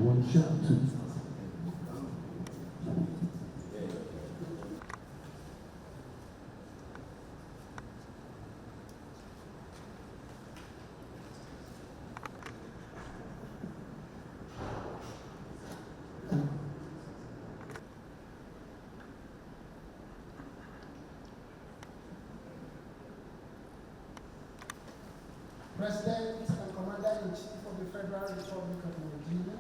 One shot, two. President and Commander-in-Chief of the Federal Republic of Nigeria,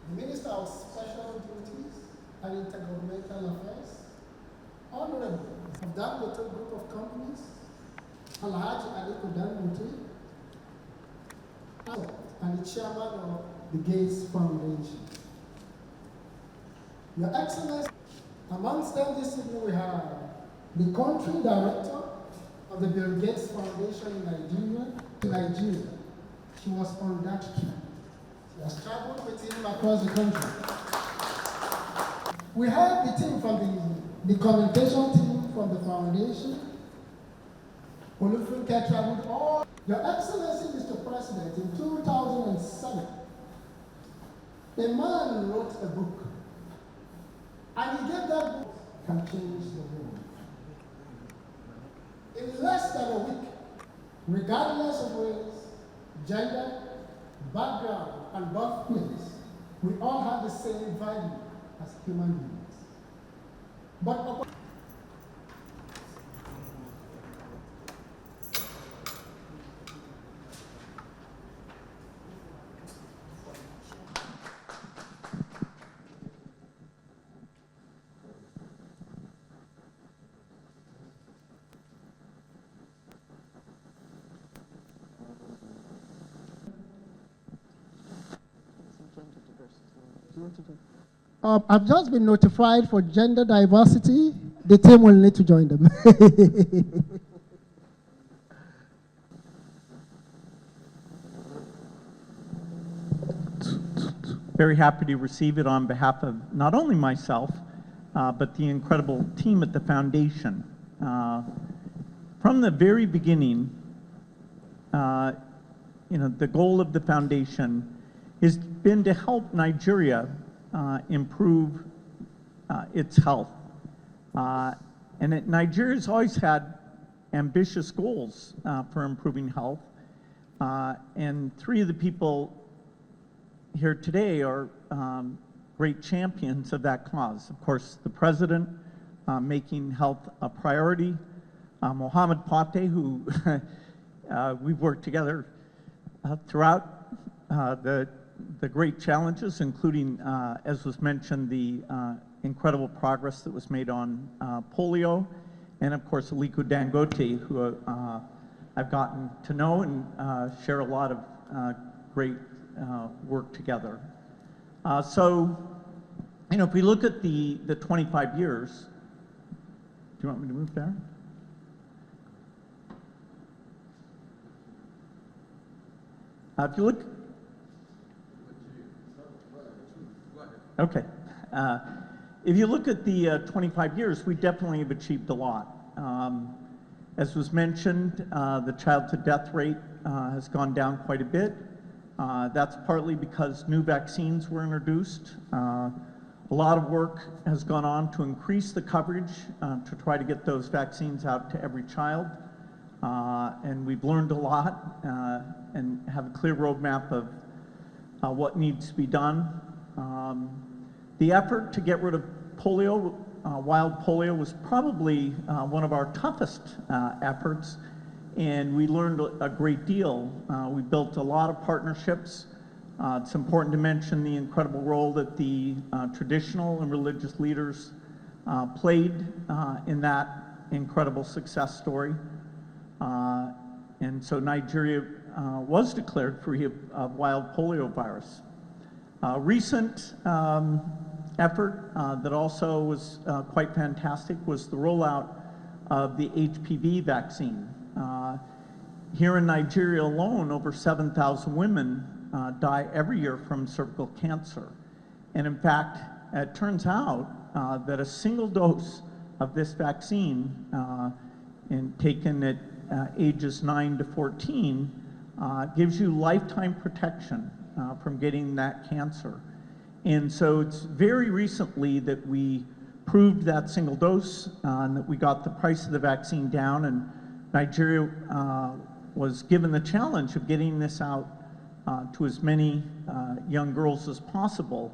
the Minister of Special Duties and Intergovernmental Affairs, Honorable of Dangote Group of Companies, Alhaji Dangote, and the Chairman of the Gates Foundation. Your Excellency, amongst them this evening we have the Country Director of the Bill Gates Foundation in Nigeria. She was on that trip. She has traveled with him across the country. We have the team from the communication team from the foundation. Olufunke traveled all. Your Excellency, Mr. President, in 2007, a man wrote a book, and he gave that book can change the world. In less than a week, regardless of race, gender, background, and birthplace, we all have the same value as human beings. But I've just been notified for gender diversity. The team will need to join them. Very happy to receive it on behalf of not only myself, but the incredible team at the foundation. From the very beginning, the goal of the foundation has been to help Nigeria improve its health. Nigeria's always had ambitious goals for improving health. And three of the people here today are great champions of that cause. Of course, the President making health a priority, Mohammed Pate, who we've worked together throughout the great challenges, including, as was mentioned, the incredible progress that was made on polio, and of course, Aliko Dangote, who I've gotten to know and share a lot of great work together. So, if we look at the 25 years, do you want me to move there? If you look, okay. If you look at the 25 years, we definitely have achieved a lot. As was mentioned, the child-to-death rate has gone down quite a bit. That's partly because new vaccines were introduced. A lot of work has gone on to increase the coverage to try to get those vaccines out to every child. And we've learned a lot and have a clear roadmap of what needs to be done. The effort to get rid of polio, wild polio, was probably one of our toughest efforts, and we learned a great deal. We built a lot of partnerships. It's important to mention the incredible role that the traditional and religious leaders played in that incredible success story. And so Nigeria was declared free of wild polio virus. Recent effort that also was quite fantastic was the rollout of the HPV vaccine. Here in Nigeria alone, over 7,000 women die every year from cervical cancer. And in fact, it turns out that a single dose of this vaccine taken at ages 9 to 14 gives you lifetime protection from getting that cancer. And so it's very recently that we proved that single dose and that we got the price of the vaccine down, and Nigeria was given the challenge of getting this out to as many young girls as possible,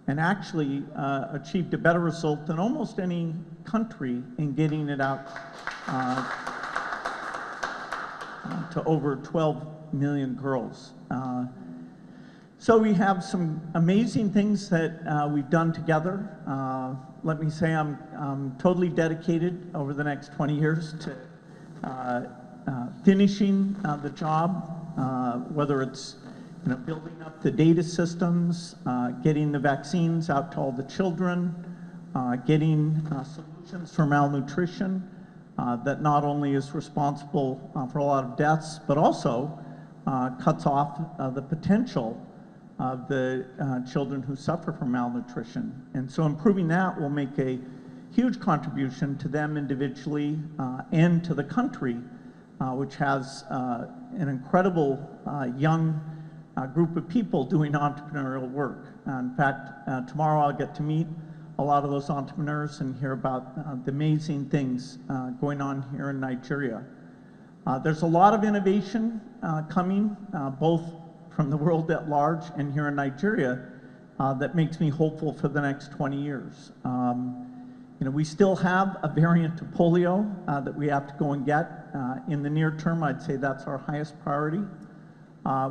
and actually achieved a better result than almost any country in getting it out to over 12 million girls. So we have some amazing things that we've done together. Let me say I'm totally dedicated over the next 20 years to finishing the job, whether it's building up the data systems, getting the vaccines out to all the children, getting solutions for malnutrition that not only is responsible for a lot of deaths, but also cuts off the potential of the children who suffer from malnutrition. And so improving that will make a huge contribution to them individually and to the country, which has an incredible young group of people doing entrepreneurial work. In fact, tomorrow I'll get to meet a lot of those entrepreneurs and hear about the amazing things going on here in Nigeria. There's a lot of innovation coming, both from the world at large and here in Nigeria, that makes me hopeful for the next 20 years. We still have a variant of polio that we have to go and get. In the near term, I'd say that's our highest priority.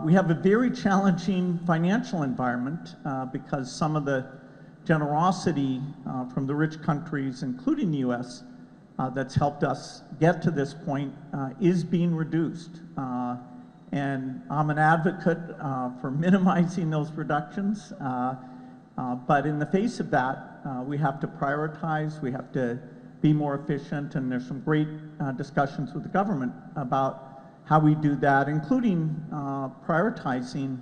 We have a very challenging financial environment because some of the generosity from the rich countries, including the US, that's helped us get to this point is being reduced. And I'm an advocate for minimizing those reductions, but in the face of that, we have to prioritize, we have to be more efficient, and there's some great discussions with the government about how we do that, including prioritizing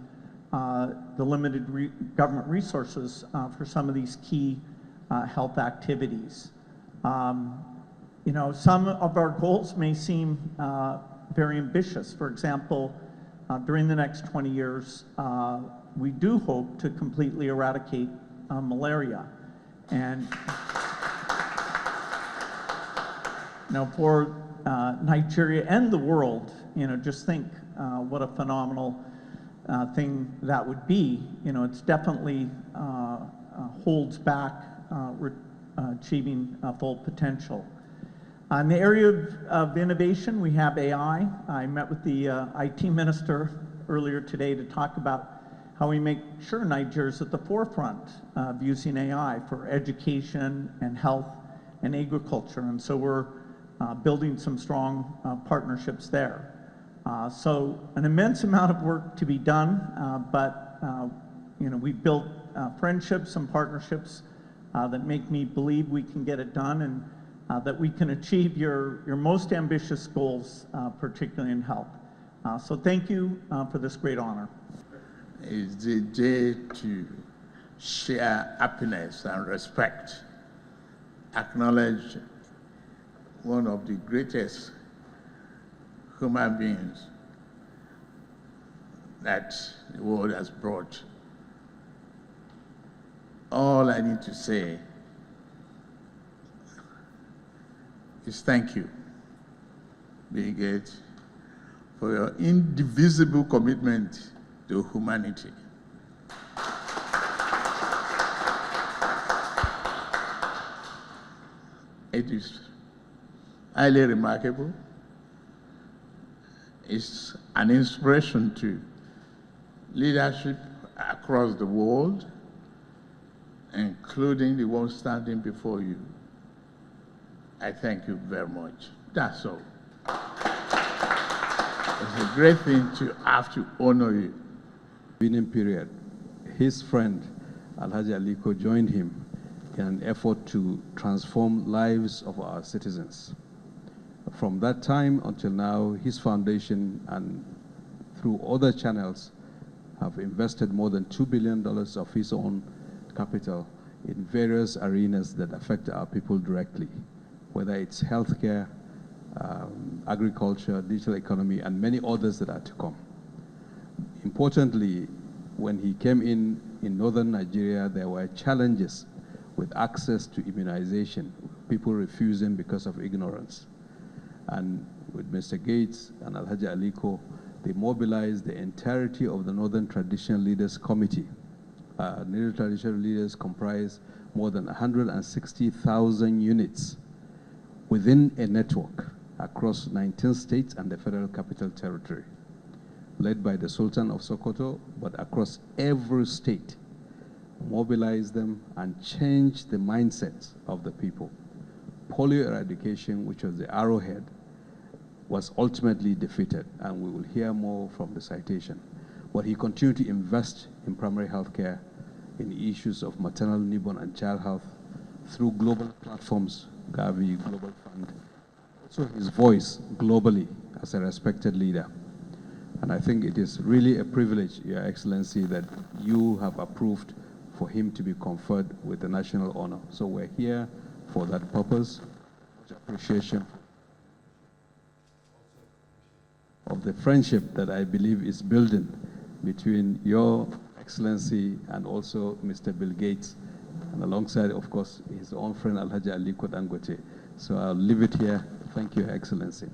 the limited government resources for some of these key health activities. Some of our goals may seem very ambitious. For example, during the next 20 years, we do hope to completely eradicate malaria. And for Nigeria and the world, just think what a phenomenal thing that would be. It's definitely holds back achieving full potential. In the area of innovation, we have AI. I met with the IT minister earlier today to talk about how we make sure Nigeria is at the forefront of using AI for education and health and agriculture. And so we're building some strong partnerships there. So an immense amount of work to be done, but we've built friendships and partnerships that make me believe we can get it done, and that we can achieve your most ambitious goals, particularly in health. So thank you for this great honor. It's the day to share happiness and respect, acknowledge one of the greatest human beings that the world has brought. All I need to say is thank you, Bill Gates, for your indivisible commitment to humanity. It is highly remarkable. It's an inspiration to leadership across the world, including the one standing before you. I thank you very much. That's all. It's a great thing to have to honor you. Beginning period, his friend, Alhaji Aliko, joined him in an effort to transform lives of our citizens. From that time until now, his foundation and through other channels have invested more than $2 billion of his own capital in various arenas that affect our people directly, whether it's healthcare, agriculture, digital economy, and many others that are to come. Importantly, when he came in northern Nigeria, there were challenges with access to immunization, people refusing because of ignorance. And with Mr. Gates and Alhaji Aliko, they mobilized the entirety of the Northern Traditional Leaders Committee. Northern Traditional Leaders comprise more than 160,000 units within a network across 19 states and the Federal Capital Territory, led by the Sultan of Sokoto, but across every state, mobilize them and change the mindset of the people. Polio eradication, which was the arrowhead, was ultimately defeated, and we will hear more from the citation. But he continued to invest in primary health care, in issues of maternal, newborn, and child health through global platforms, Gavi, Global Fund, also his voice globally as a respected leader. And I think it is really a privilege, Your Excellency, that you have approved for him to be conferred with the national honor. So we're here for that purpose. Much appreciation of the friendship that I believe is building between Your Excellency and also Mr. Bill Gates, and alongside, of course, his own friend Alhaji Aliko Dangote. So I'll leave it here. Thank you, Your Excellency.